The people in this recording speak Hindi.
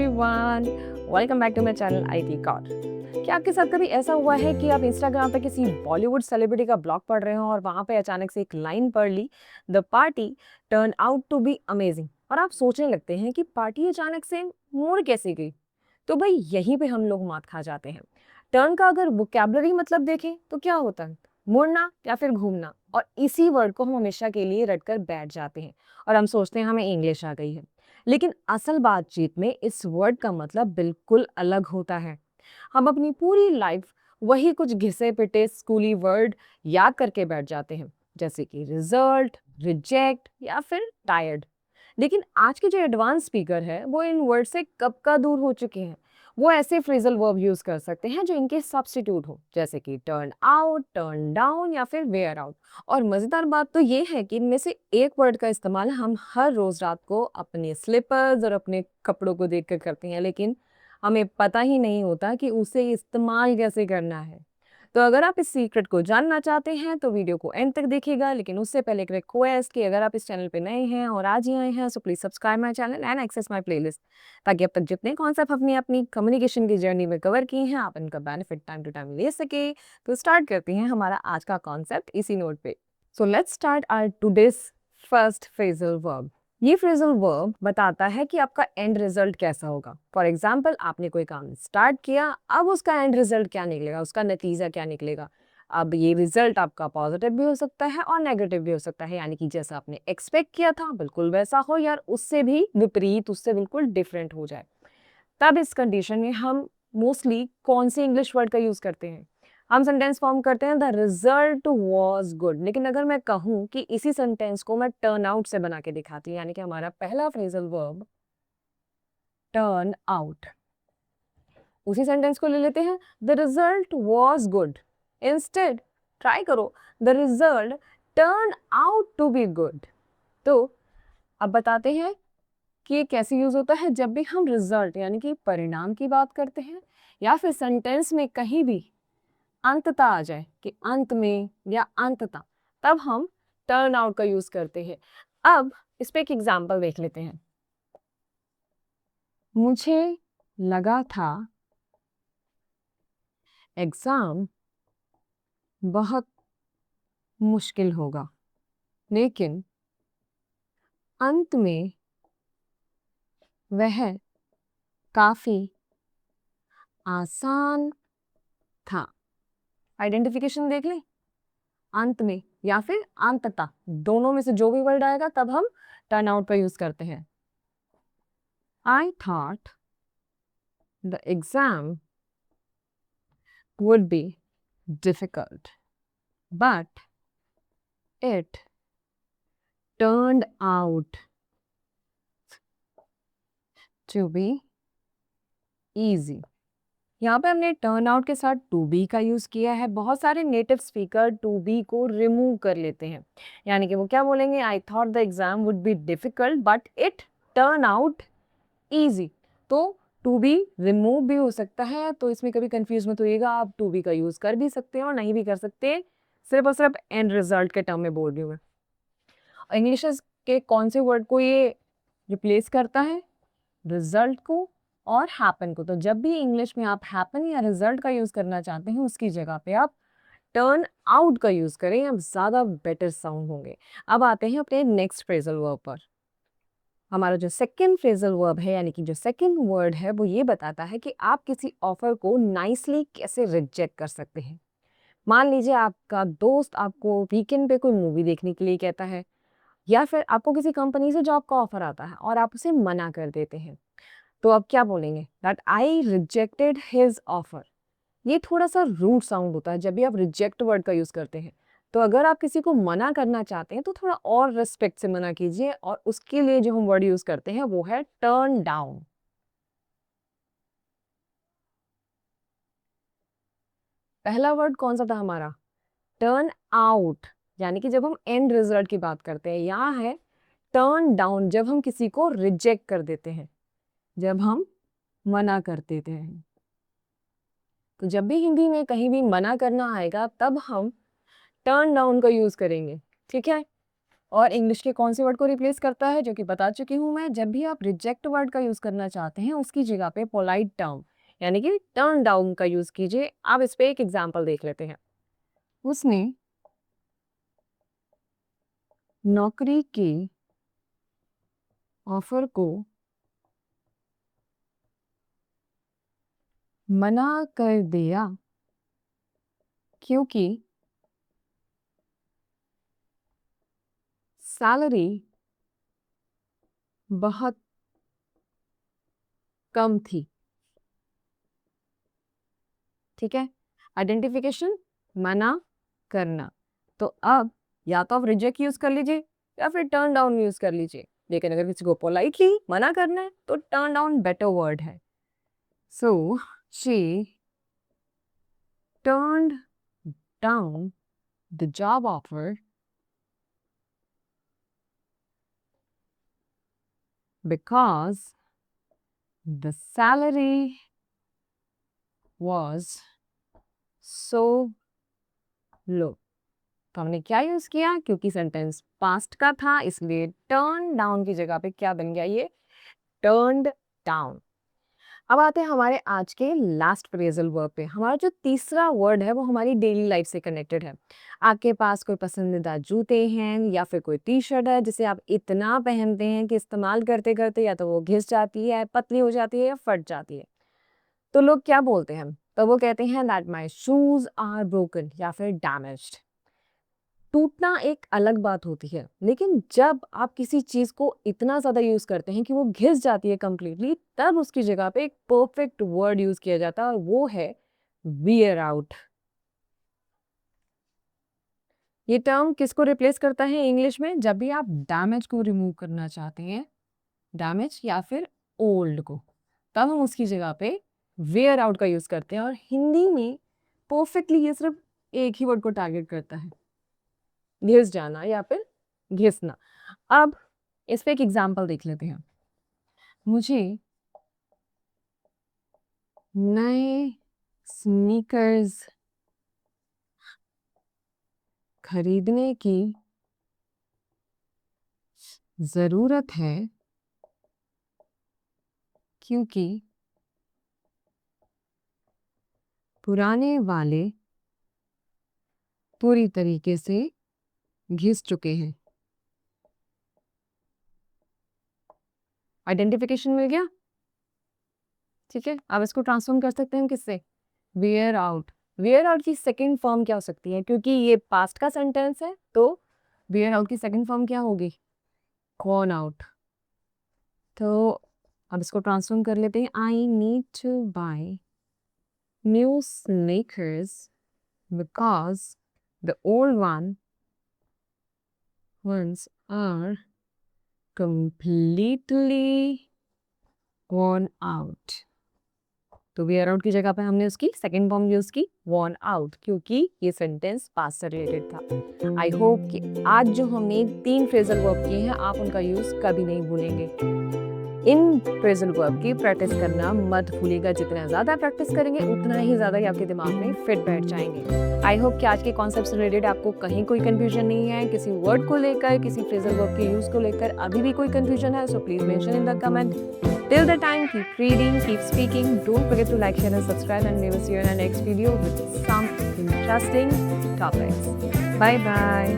Everyone, welcome back to my channel IT core. क्या आपके साथ कभी ऐसा हुआ है कि आप इंस्टाग्राम पे किसी बॉलीवुड सेलिब्रिटी का ब्लॉग पढ़ रहे हो और वहां पे अचानक से एक लाइन पढ़ ली, the party turn out to be amazing, और आप सोचने लगते हैं कि पार्टी अचानक से मुड़ कैसे गई? तो भाई यहीं पे हम लोग मात खा जाते हैं। टर्न का अगर वोकैबुलरी मतलब देखें तो क्या होता है? मुड़ना या फिर घूमना। और इसी वर्ड को हम हमेशा के लिए रटकर बैठ जाते हैं और हम सोचते हैं हमें इंग्लिश आ गई है। लेकिन असल बातचीत में इस वर्ड का मतलब बिल्कुल अलग होता है। हम अपनी पूरी लाइफ वही कुछ घिसे पिटे स्कूली वर्ड याद करके बैठ जाते हैं, जैसे कि रिजल्ट, रिजेक्ट या फिर टायर्ड। लेकिन आज के जो एडवांस स्पीकर है वो इन वर्ड से कब का दूर हो चुके हैं। वो ऐसे फ्रेजल वर्ब यूज कर सकते हैं जो इनके सब्स्टिट्यूट हो, जैसे कि टर्न आउट, टर्न डाउन या फिर वेयर आउट। और मजेदार बात तो ये है कि इनमें से एक वर्ड का इस्तेमाल हम हर रोज रात को अपने स्लीपर्स और अपने कपड़ों को देखकर करते हैं, लेकिन हमें पता ही नहीं होता कि उसे इस्तेमाल कैसे करना है। तो अगर आप इस सीक्रेट को जानना चाहते हैं तो वीडियो को एंड तक देखिएगा, लेकिन उससे पहले एक रिक्वेस्ट कि अगर आप इस चैनल पे नए हैं और आज ही आए हैं तो please subscribe my channel and access my playlist, ताकि अब तक जितने कॉन्सेप्ट अपनी अपनी कम्युनिकेशन की जर्नी में कवर किए हैं आप इनका बेनिफिट टाइम टू टाइम ले सके। तो स्टार्ट करते हैं हमारा आज का कॉन्सेप्ट इसी नोट पे। So let's start our today's first phrasal verb. ये फ्रेजल वर्ब बताता है कि आपका एंड रिजल्ट कैसा होगा। फॉर एग्जाम्पल, आपने कोई काम स्टार्ट किया, अब उसका एंड रिजल्ट क्या निकलेगा, उसका नतीजा क्या निकलेगा। अब ये रिजल्ट आपका पॉजिटिव भी हो सकता है और नेगेटिव भी हो सकता है, यानी कि जैसा आपने एक्सपेक्ट किया था बिल्कुल वैसा हो, या उससे भी विपरीत, उससे बिल्कुल डिफरेंट हो जाए। तब इस कंडीशन में हम मोस्टली कौन से इंग्लिश वर्ड का यूज करते हैं? हम सेंटेंस फॉर्म करते हैं द रिजल्ट वॉज गुड। लेकिन अगर मैं कहूं कि इसी सेंटेंस को मैं टर्न आउट से बना के दिखाती हूँ, यानी कि हमारा पहला फ्रेजल वर्ब टर्न आउट, उसी सेंटेंस को ले लेते हैं, the result was good. Instead try करो, the result turn out to be good. तो अब बताते हैं कि ये कैसे यूज होता है जब भी हम रिजल्ट यानी कि परिणाम की बात करते हैं, या फिर सेंटेंस में कहीं भी अंतता आ जाए कि अंत में या अंतता, तब हम टर्न आउट का यूज करते हैं। अब इस पे एक एग्जांपल देख लेते हैं। मुझे लगा था एग्जाम बहुत मुश्किल होगा, लेकिन अंत में वह काफी आसान था। आइडेंटिफिकेशन देख लें, अंत में या फिर अंततः, दोनों में से जो भी वर्ड आएगा तब हम टर्न आउट पर यूज करते हैं। I thought the exam would be difficult, but it turned out to be easy। यहाँ पे हमने टर्न आउट के साथ टू बी का यूज किया है। बहुत सारे नेटिव स्पीकर टू बी को रिमूव कर लेते हैं, यानी कि वो क्या बोलेंगे, I thought the exam would be difficult but it turn out easy. तो टू बी रिमूव भी हो सकता है, तो इसमें कभी कंफ्यूज मत होइएगा, आप टू बी का यूज कर भी सकते हैं और नहीं भी कर सकते। सिर्फ और सिर्फ एंड रिजल्ट के टर्म में बोल रही हूँ मैं। इंग्लिश के कौन से वर्ड को ये रिप्लेस करता है? रिजल्ट को और हैपन को। तो जब भी इंग्लिश में आप हैपन या रिजल्ट का यूज करना चाहते हैं, उसकी जगह पे आप टर्न आउट का यूज करें, अब ज्यादा बेटर साउंड होंगे। अब आते हैं अपने नेक्स्ट फ्रेजल वर्ब पर। हमारा जो सेकंड फ्रेजल वर्ब है, यानी कि जो सेकंड वर्ड है, वो ये बताता है कि आप किसी ऑफर को नाइसली कैसे रिजेक्ट कर सकते हैं। मान लीजिए आपका दोस्त आपको वीकेंड पे कोई मूवी देखने के लिए कहता है, या फिर आपको किसी कंपनी से जॉब का ऑफर आता है और आप उसे मना कर देते हैं। तो आप क्या बोलेंगे? That I rejected his offer. ये थोड़ा सा रूड साउंड होता है जब भी आप रिजेक्ट वर्ड का यूज करते हैं। तो अगर आप किसी को मना करना चाहते हैं तो थोड़ा और रिस्पेक्ट से मना कीजिए, और उसके लिए जो हम वर्ड यूज करते हैं वो है टर्न डाउन। पहला वर्ड कौन सा था हमारा? टर्न आउट, यानी कि जब हम एंड रिजल्ट की बात करते हैं। यहाँ है टर्न डाउन, जब हम किसी को रिजेक्ट कर देते हैं, जब हम मना कर देते हैं। तो जब भी हिंदी में कहीं भी मना करना आएगा तब हम टर्न डाउन का यूज करेंगे, ठीक है? और इंग्लिश के कौन से वर्ड को रिप्लेस करता है, जो कि बता चुकी हूँ मैं। जब भी आप रिजेक्ट वर्ड का यूज करना चाहते हैं उसकी जगह पे पोलाइट टर्म यानी कि टर्न डाउन का यूज कीजिए। आप इस पे एक एग्जाम्पल देख लेते हैं। उसने नौकरी के ऑफर को मना कर दिया क्योंकि सैलरी बहुत कम थी। ठीक है, आइडेंटिफिकेशन, मना करना। तो अब या तो आप रिजेक्ट यूज कर लीजिए या फिर टर्न डाउन यूज कर लीजिए, लेकिन अगर किसी को पोलाइटली मना करना है तो टर्न डाउन बेटर वर्ड है। So she turned down the job offer because the salary was so low। तो हमने क्या यूज किया, क्योंकि सेंटेंस पास्ट का था इसलिए टर्न डाउन की जगह पे क्या बन गया, ये टर्न्ड डाउन। अब आते हैं हमारे आज के लास्ट फ्रेजल वर्ब पे। हमारा जो तीसरा वर्ड है वो हमारी डेली लाइफ से कनेक्टेड है। आपके पास कोई पसंदीदा जूते हैं या फिर कोई टी शर्ट है जिसे आप इतना पहनते हैं कि इस्तेमाल करते करते या तो वो घिस जाती है, पतली हो जाती है या फट जाती है। तो लोग क्या बोलते हैं, तो वो कहते हैं that my shoes are broken या फिर डैमेज्ड। टूटना एक अलग बात होती है, लेकिन जब आप किसी चीज को इतना ज्यादा यूज करते हैं कि वो घिस जाती है कंप्लीटली, तब उसकी जगह पे एक परफेक्ट वर्ड यूज किया जाता है और वो है वियर आउट। ये टर्म किसको रिप्लेस करता है इंग्लिश में, जब भी आप डैमेज को रिमूव करना चाहते हैं, डैमेज या फिर ओल्ड को, तब हम उसकी जगह पे वेयर आउट का यूज करते हैं। और हिंदी में परफेक्टली ये सिर्फ एक ही वर्ड को टारगेट करता है, घिस जाना या फिर घिसना। अब इस पे एक एग्जाम्पल देख लेते हैं। मुझे नए स्नीकर्स खरीदने की जरूरत है क्योंकि पुराने वाले पूरी तरीके से घिस चुके हैं। आइडेंटिफिकेशन मिल गया। ठीक है, अब इसको ट्रांसफॉर्म कर सकते हैं किससे, वेयर आउट। वेयर आउट की सेकंड फॉर्म क्या हो सकती है, क्योंकि ये पास्ट का सेंटेंस है तो वेयर आउट की सेकंड फॉर्म क्या होगी, गॉन आउट। तो अब इसको ट्रांसफॉर्म कर लेते हैं। I need to buy new sneakers because the old ones are completely worn out। तो वेयर आउट की जगह पे हमने उसकी सेकेंड फॉर्म यूज की worn out, क्योंकि ये सेंटेंस पास्ट से रिलेटेड था। आई होप कि आज जो हमने 3 फ्रेजल वर्ब किए हैं आप उनका यूज कभी नहीं भूलेंगे। इन फ्रेजल वर्ब की प्रैक्टिस करना मत भूलिएगा। जितना ज़्यादा प्रैक्टिस करेंगे उतना ही ज़्यादा ही आपके दिमाग में फिट बैठ जाएंगे। आई होप कि आज के कॉन्सेप्ट से रिलेटेड आपको कहीं कोई कंफ्यूजन नहीं है, किसी वर्ड को लेकर, किसी फ्रेजल वर्ब के यूज को लेकर अभी भी कोई कंफ्यूजन है, so please mention in the comment. Till the time, keep reading, keep speaking. Don't forget to like, share and subscribe, and we will see you in our next video with some interesting topics. Bye bye.